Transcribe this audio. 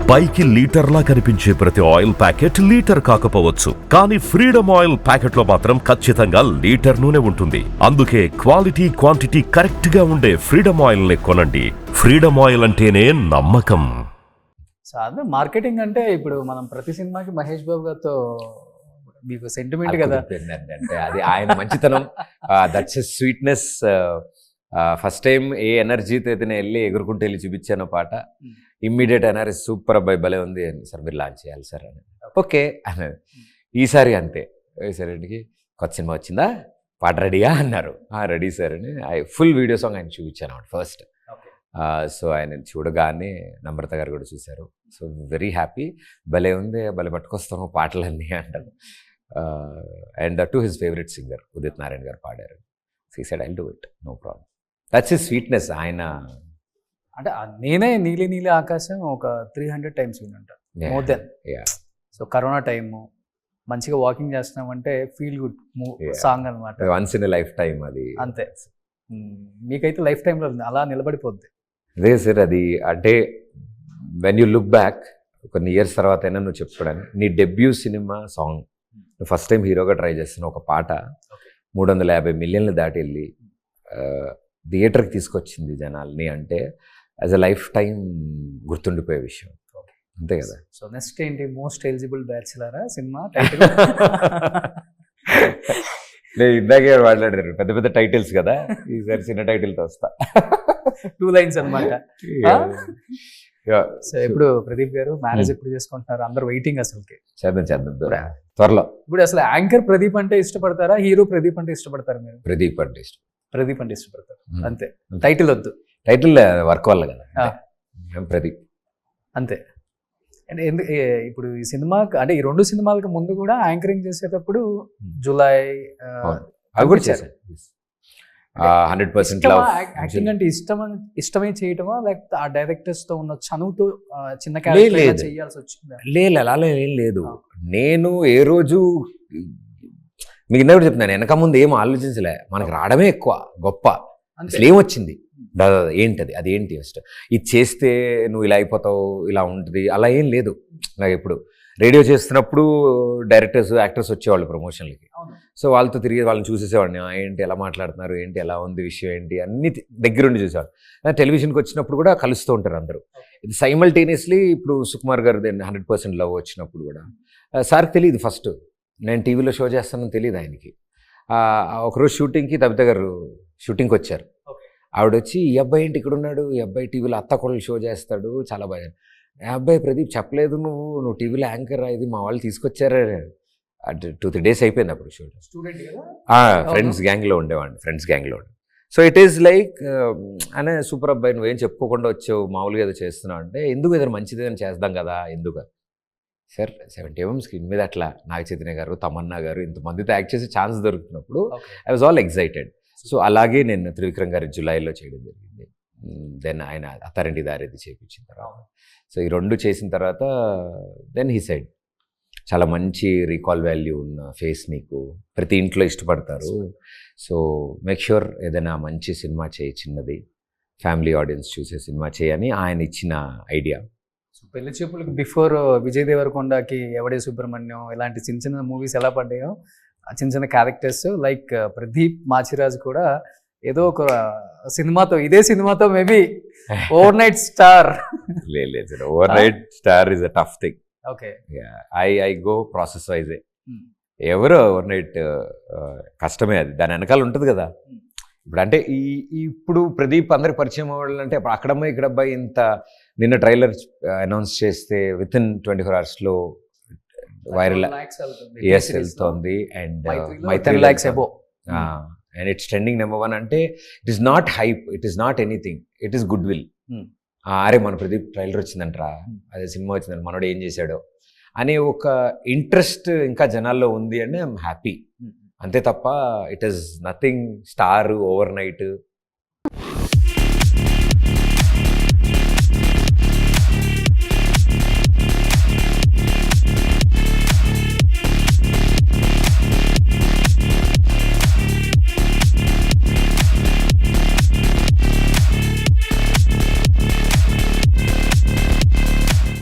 పైకి లీటర్లా కనిపించే ప్రతి ఆయిల్ ప్యాకెట్ లీటర్ కాకపోవచ్చు, కానీ ఫ్రీడమ్ ఆయిల్ ప్యాకెట్ లో మాత్రం ఖచ్చితంగా లీటర్ నూనె ఉంటుంది. అందుకే క్వాలిటీ క్వాంటిటీ కరెక్ట్ గా ఉండే ఫ్రీడమ్ ఆయిల్ ని కొనండి. ఫ్రీడమ్ ఆయిల్ అంటేనే నమ్మకం. సాధారణ మార్కెటింగ్ అంటే ఇప్పుడు మనం ప్రతి సినిమాకి మహేష్ బాబు గారితో మీకు సెంటిమెంట్ కదా, అంటే అది ఆయన మంచితనం, దట్స్ స్వీట్నెస్. ఫస్ట్ టైం ఏ ఎనర్జీతో అయితే నేను వెళ్ళి ఎగురుకుంటూ వెళ్ళి చూపించాను పాట, ఇమ్మీడియట్ ఎనర్జీ, సూపర్ అబ్బాయి భలే ఉంది అని, సార్ మీరు లాంచ్ చేయాలి సార్ అని. ఓకే అన్నది. ఈసారి అంతే, ఈసారికి కొత్త సినిమా వచ్చిందా, పాట రెడీయా అన్నారు. రెడీ సార్ అని ఫుల్ వీడియో సాంగ్ ఆయన చూపించాను అన్నమాట ఫస్ట్. సో ఆయన చూడగానే నమ్రత గారు కూడా చూశారు. సో వెరీ హ్యాపీ, భలే ఉంది, భలే పట్టుకొస్తాము పాటలన్నీ అంటారు. And that to his favourite singer Udit Narayan garu పాడారు. సో ఈ side I'll do it, no problem. That's his sweetness. ఆయన అంటే నేనే నీలి నీలి ఆకాశం ఒక 300 టైమ్స్ వినుంటా, more then. So corona time మంచిగా వాకింగ్ చేస్తున్నామంటే ఫీల్ గుడ్ సాంగ్ అనమాట. వన్స్ ఇన్ లైఫ్ టైం అది, అంతే. మీకైతే లైఫ్ టైంలో అలా నిలబడిపోద్ది. అదే సార్, అది అంటే వెన్ యూ లుక్ బ్యాక్ కొన్ని ఇయర్స్ తర్వాత అయినా నువ్వు చెప్పుకోవడానికి, నీ డెబ్యూ సినిమా సాంగ్ నువ్వు ఫస్ట్ టైం హీరోగా ట్రై చేస్తున్న ఒక పాట 350 మిలియన్లు దాటి వెళ్ళి థియేటర్కి తీసుకొచ్చింది జనాల్ని అంటే యాజ్ అ లైఫ్ టైం గుర్తుండిపోయే విషయం, అంతే కదా. సో నెక్స్ట్ ఏంటి, మోస్ట్ ఎలిజిబుల్ బ్యాచిలరా సినిమా టైటిల్? నేను ఇందాకే మాట్లాడారు, పెద్ద పెద్ద టైటిల్స్ కదా, ఈసారి చిన్న టైటిల్తో వస్తా. 2 లైన్స్ అనమాట. సో ఇప్పుడు ప్రదీప్ గారు మ్యారేజ్ ఎప్పుడు చేసుకుంటున్నారు? అందరు వెయిటింగ్ అసలుకి. చేద్దాం త్వరలో. ఇప్పుడు అసలు యాంకర్ ప్రదీప్ అంటే ఇష్టపడతారా, హీరో ప్రదీప్ అంటే ఇష్టపడతారా? మీరు ప్రదీప్ అంటే ఇష్టపడతారు అంతే, టైటిల్ వద్దు. టైటిల్ వర్క్ వల్ల కదా, ప్రదీప్ అంతే. అంటే ఇప్పుడు ఈ సినిమా అంటే ఈ 2 సినిమాలకు ముందు కూడా యాంకరింగ్ చేసేటప్పుడు జూలై అవి కూడా చేశాను. 100% యాక్టింగ్ అంటే ఇష్టమే చేయటమా, లేకపోతే ఆ డైరెక్టర్స్ తో ఉన్న చనువుతో చిన్న క్యారెక్టర్ చేయాల్సి వచ్చిందా? లేదు, అలా ఏం లేదు. నేను ఏ రోజు మీకు ఇందాక చెప్తున్నాను, వెనక ముందు ఏం ఆలోచించలే, మనకు రావడమే ఎక్కువ గొప్ప. అసలు ఏమొచ్చింది, ఏంటది, అదేంటి ఫస్ట్ ఇది చేస్తే నువ్వు ఇలా అయిపోతావు, ఇలా ఉంటుంది, అలా ఏం లేదు. నాకు ఇప్పుడు రేడియో చేస్తున్నప్పుడు డైరెక్టర్స్ యాక్టర్స్ వచ్చేవాళ్ళు ప్రమోషన్లకి. సో వాళ్ళతో తిరిగి వాళ్ళని చూసేసేవాడిని, ఏంటి ఎలా మాట్లాడుతున్నారు, ఏంటి ఎలా ఉంది విషయం ఏంటి, అన్ని దగ్గరుండి చూసేవాళ్ళు. టెలివిజన్కి వచ్చినప్పుడు కూడా కలుస్తూ ఉంటారు అందరూ. ఇది సైమల్టేనియస్లీ ఇప్పుడు సుకుమార్ గారు 100% లవ్ వచ్చినప్పుడు కూడా సార్కి తెలియదు, ఫస్ట్ నేను టీవీలో షో చేస్తానని తెలియదు ఆయనకి. ఒకరోజు షూటింగ్కి తబిత గారు షూటింగ్కి వచ్చారు. ఆవిడ వచ్చి, ఈ అబ్బాయి ఏంటి ఇక్కడ ఉన్నాడు, ఈ అబ్బాయి టీవీలో అత్త కొడుకు షో చేస్తాడు, చాలా బాగా. అబ్బాయి ప్రదీప్ చెప్పలేదు నువ్వు టీవీలో యాంకర్, ఇది మా వాళ్ళు తీసుకొచ్చారా. 2-3 డేస్ అయిపోయింది అప్పుడు షూట్. ఫ్రెండ్స్ గ్యాంగ్లో ఉండేవాడిని. సో ఇట్ ఈస్ లైక్ అనే సూపర్ అబ్బాయి, నువ్వేం చెప్పుకోకుండా వచ్చావు, మామూలుగా ఏదో చేస్తున్నావు అంటే, ఎందుకు ఏదైనా మంచిది అని చేద్దాం కదా, ఎందుకు సార్ 70mm స్క్రీన్ మీద అట్లా నాగ చైతన్య గారు, తమన్నా గారు ఇంతమందితో యాక్ట్ చేసే ఛాన్స్ దొరుకుతున్నప్పుడు I was all excited. So అలాగే నేను త్రివిక్రమ్ గారి జూలైలో చేయడం జరిగింది. దెన్ ఆయన అత్తారింటి దారేది చేయించిన తర్వాత, సో ఈ 2 చేసిన తర్వాత దెన్ హీ సైడ్, చాలా మంచి రీకాల్ వాల్యూ ఉన్న ఫేస్, నీకు ప్రతి ఇంట్లో ఇష్టపడతారు, సో మేక్ ష్యూర్ ఏదైనా మంచి సినిమా చేయి, చిన్నది ఫ్యామిలీ ఆడియన్స్ చూసే సినిమా చేయని ఆయన ఇచ్చిన ఐడియా. సో పెళ్లి చూపులకు బిఫోర్ విజయ్ దేవరకొండకి ఎవడే సుబ్రహ్మణ్యం ఇలాంటి చిన్న చిన్న మూవీస్ ఎలా పడ్డాయో, చిన్న చిన్న క్యారెక్టర్స్ లైక్ ప్రదీప్ మాచిరాజ్ కూడా ఏదో ఒక సినిమాతో, ఇదే సినిమాతో మేబీ ఓవర్ నైట్ స్టార్. లేదు, over night star is a tough thing. Okay, I go process yj. ఎవరు ఓవర్ నైట్ కష్టమే, అది దాని వెనకాల ఉంటుంది కదా. ఇప్పుడు అంటే ఇప్పుడు ప్రదీప్ అందరికి పరిచయం అవ్వాలి అంటే అక్కడమ్మాయి ఇక్కడబ్బాయి ఇంత, నిన్న ట్రైలర్ అనౌన్స్ చేస్తే వితిన్ 24 hours వైరల్ వెళ్తోంది. And Mythri lakhs above. And it's trending number 1 అంటే it is not hype, it is not anything, it is good will. అరే మన ప్రదీప్ ట్రైలర్ వచ్చిందంటరా, అదే సినిమా వచ్చిందంట, మనోడు ఏం చేశాడో అనే ఒక ఇంట్రెస్ట్ ఇంకా జనాల్లో ఉంది అంటే ఐఎమ్ హ్యాపీ, అంతే తప్ప it is nothing star over night